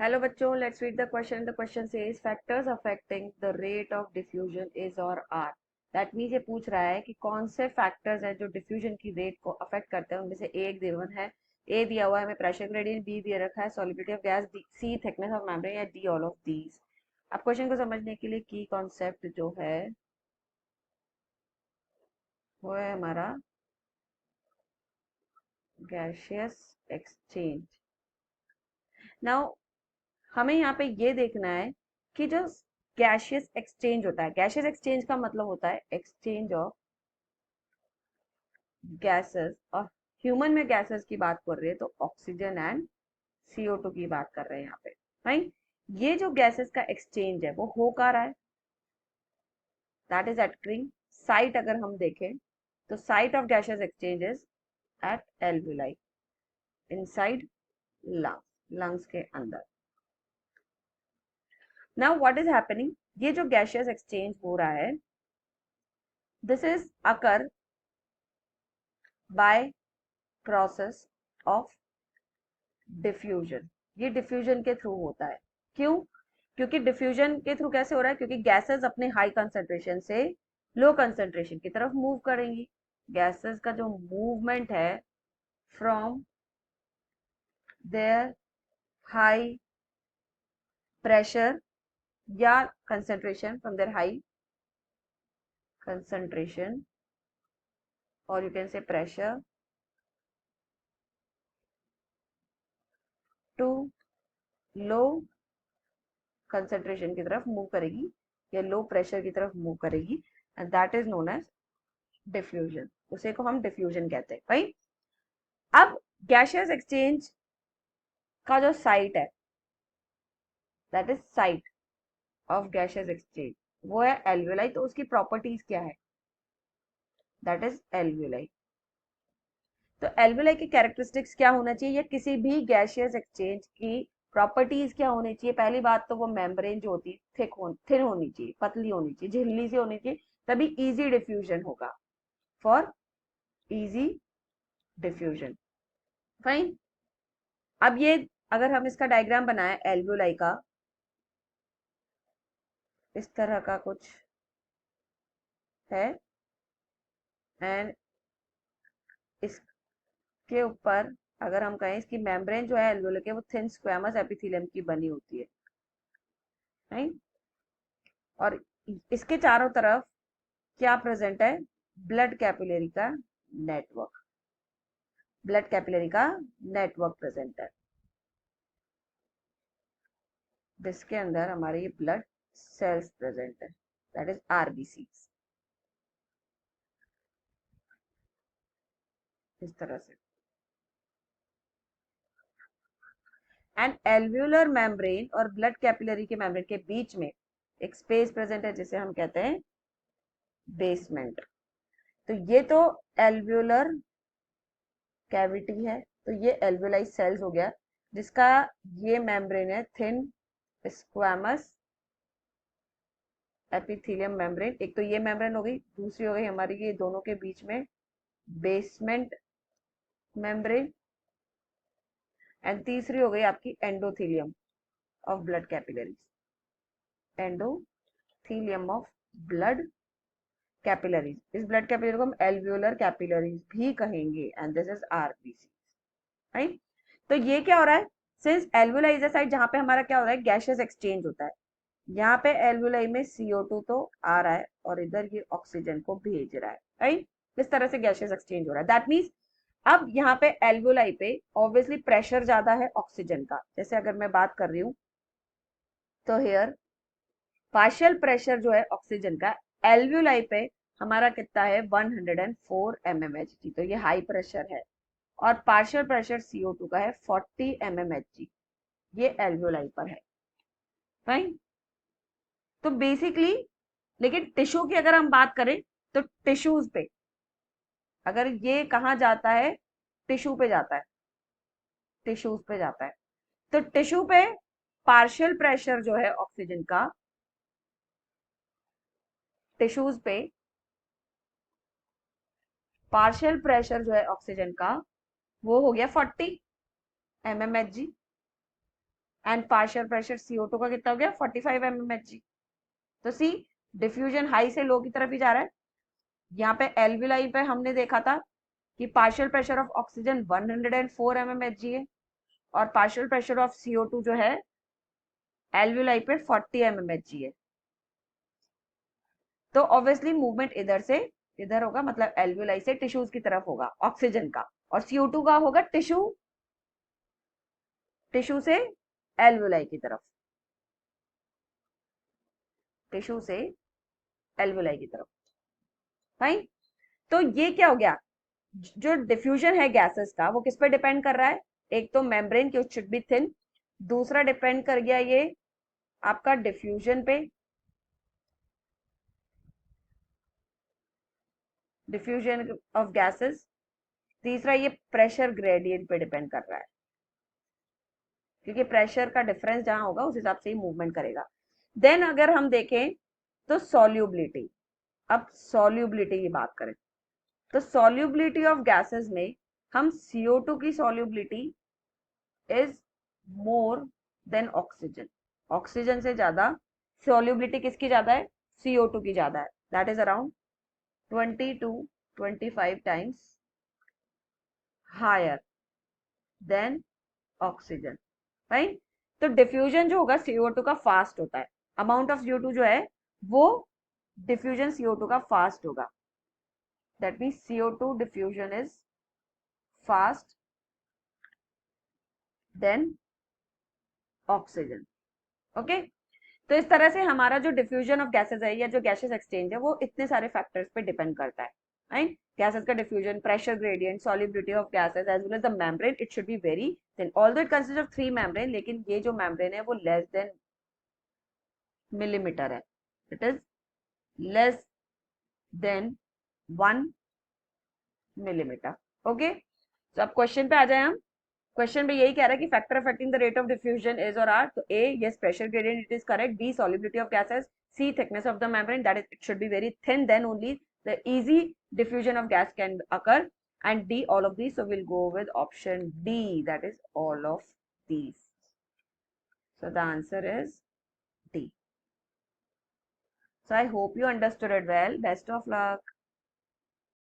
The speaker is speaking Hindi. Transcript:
हेलो बच्चों, let's read the question. The question says factors affecting the rate of diffusion is और आर. दैट मीन्स ये पूछ रहा है कि कौन से फैक्टर्स हैं जो डिफ्यूजन की रेट को अफेक्ट करते हैं. उनमें से ए एक गिवन है, ए दिया हुआ है हमें प्रेशर ग्रेडियंट, बी दिया रखा है solubility of gas, C thickness of membrane, या डी ऑल ऑफ दीज. अब क्वेश्चन को समझने के लिए की कॉन्सेप्ट जो है वो है हमारा गैसियस एक्सचेंज. नाउ हमें यहाँ पे ये देखना है कि जो गैसियस एक्सचेंज होता है, गैसियस एक्सचेंज का मतलब होता है एक्सचेंज ऑफ गैसेस. और ह्यूमन में गैसेस की बात कर रहे हैं तो ऑक्सीजन एंड CO2 की बात कर रहे हैं यहाँ पे. राइट. ये जो गैसेस का एक्सचेंज है वो हो कहाँ रहा है? That is entering site. अगर हम देखें तो site of gaseous exchange is at alveoli, inside lungs के अंदर. नाउ व्हाट इज हैपनिंग, ये जो गैसियस एक्सचेंज हो रहा है this is occur by process of diffusion. ये डिफ्यूजन के थ्रू होता है. क्यों? क्योंकि डिफ्यूजन के थ्रू कैसे हो रहा है? क्योंकि गैसेस अपने हाई कंसंट्रेशन से लो कंसंट्रेशन की तरफ मूव करेंगी. गैसेस का जो मूवमेंट है फ्रॉम देयर हाई प्रेशर या concentration, from there high concentration और you can say pressure to low concentration की तरफ मूव करेगी या लो प्रेशर की तरफ मूव करेगी, and that is known as diffusion. उसे को हम डिफ्यूजन कहते हैं भाई. अब गैसियस एक्सचेंज का जो साइट है, that is site of gaseous exchange, वो है एल्वुलाई. तो उसकी प्रॉपर्टीज क्या है? That is alveoli. तो एल्वुलाई की कैरेक्टरिस्टिक्स क्या होना चाहिए, या किसी भी गैसियस एक्सचेंज की प्रॉपर्टीज क्या होनी चाहिए? पहली बात तो वो मेम्ब्रेन जो होती है थिन होनी चाहिए, पतली होनी चाहिए, झिल्ली सी होनी चाहिए, तभी इजी डिफ्यूजन होगा. For easy diffusion. फाइन. अब ये अगर हम इसका डायग्राम बनाए एल्वुलाई का, इस तरह का कुछ है, एंड इसके ऊपर अगर हम कहें इसकी मेम्ब्रेन जो है एल्वुलर के, वो थिन स्क्वेमस एपिथेलियम की बनी होती है. राइट. और इसके चारों तरफ क्या प्रेजेंट है? ब्लड कैपिलरी का नेटवर्क. ब्लड कैपिलरी का नेटवर्क प्रेजेंट है, जिसके अंदर हमारे ये ब्लड सेल्स प्रेजेंट है, दैट इज RBC. इस तरह से. एंड एल्व्यूलर मेम्ब्रेन और ब्लड कैपिलरी के मेम्ब्रेन के बीच में एक स्पेस प्रेजेंट है जिसे हम कहते हैं बेसमेंट. तो ये तो एल्व्यूलर कैविटी है. तो ये एल्वुलाई सेल्स हो गया, जिसका ये मेम्ब्रेन है थिन स्क्वामस एपिथेलियम मेम्ब्रेन. एक तो ये मेम्ब्रेन हो गई, दूसरी हो गई हमारी ये दोनों के बीच में बेसमेंट मेम्ब्रेन, एंड तीसरी हो गई आपकी endothelium of blood capillaries. Endothelium of blood capillaries. इस ब्लड कैपिलरी को हम एल्व्यूलर कैपिलरीज भी कहेंगे, and this is RBC. Right. तो ये क्या हो रहा है? Since alveoli is a site जहां पे हमारा क्या हो रहा है, गैसियस एक्सचेंज होता है. यहाँ पे एल्वुलाई में CO2 तो आ रहा है और इधर ये ऑक्सीजन को भेज रहा है. राइट. इस तरह से गैसियस एक्सचेंज हो रहा है. दैट मीन्स अब यहाँ पे एल्वुलाई पे ऑब्वियसली प्रेशर ज्यादा है ऑक्सीजन का. जैसे अगर मैं बात कर रही हूँ तो हेयर पार्शियल प्रेशर जो है ऑक्सीजन का एल्वुलाई पे हमारा कितना है? 104 mmHg. तो ये हाई प्रेशर है. और पार्शियल प्रेशर CO2 का है 40 mmHg. ये एल्वुलाई पर है. फाइन. तो बेसिकली, लेकिन टिश्यू की अगर हम बात करें तो टिश्यूज पे अगर ये कहाँ जाता है? टिश्यू पे जाता है. टिश्यूज पे जाता है. तो टिश्यू पे पार्शियल प्रेशर जो है ऑक्सीजन का, टिश्यूज पे पार्शियल प्रेशर जो है ऑक्सीजन का वो हो गया 40 mmHg. And partial pressure CO2 का कितना हो गया 45 mmHg। तो सी डिफ्यूजन हाई से लो की तरफ ही जा रहा है। यहाँ पे एल्विलाई पे हमने देखा था कि partial pressure of oxygen 104 mmHg है और पार्शियल प्रेशर ऑफ CO2 जो है एल्विलाई पे 40 mmHg है। तो ऑब्वियसली मूवमेंट इधर से इधर होगा, मतलब एल्विलाई से टिश्यूज की तरफ होगा ऑक्सीजन का, और CO2 का होगा टिश्यू टिश्यू से एल्विलाई की तरफ, टिश्यू से एल्विलाई की तरफ। फाइन। तो ये क्या हो गया, जो डिफ्यूजन है गैसेस का वो किस पे डिपेंड कर रहा है, एक तो मेम्ब्रेन की शुड बी थिन, दूसरा डिपेंड कर गया ये आपका डिफ्यूजन पे, डिफ्यूजन ऑफ गैसेस, तीसरा ये प्रेशर ग्रेडियंट पे डिपेंड कर रहा है, क्योंकि प्रेशर का डिफरेंस जहां होगा उस हिसाब से ही मूवमेंट करेगा। देन अगर हम देखें तो सॉल्युबिलिटी, अब सॉल्युबिलिटी की बात करें तो सॉल्युबिलिटी ऑफ गैसेस में हम CO2 की solubility is more than oxygen, oxygen से ज्यादा सॉल्युबिलिटी किसकी ज्यादा है, CO2 की ज्यादा है, that is around 20 to 25 times higher than oxygen. Right. तो डिफ्यूजन जो होगा CO2 का फास्ट होता है, अमाउंट ऑफ CO2 जो है वो डिफ्यूजन CO2 का फास्ट होगा, that means CO2 diffusion is fast than oxygen. Okay. तो इस तरह से हमारा जो डिफ्यूजन ऑफ गैसेस है या जो गैसेस एक्सचेंज है वो इतने सारे फैक्टर्स पे डिपेंड करता है, राइट। गैसेस का diffusion, pressure gradient, solubility of gases as well as the membrane, it should be very thin, although it consist of 3 membrane, लेकिन ये जो मेम्ब्रेन है वो लेस देन मिलीमीटर है, it is less than 1 millimetre. Okay. तो अब क्वेश्चन पे आ जाए हम। क्वेश्चन में यही कह रहा है कि factor affecting the rate of diffusion is और आर, तो A yes pressure gradient it is correct, B solubility of gases, C thickness of the membrane that is it should be very thin, then only the easy diffusion of gas can occur, and D all of these, so we'll go with option D, that is all of these. So the answer is D. So I hope you understood it well. Best of luck.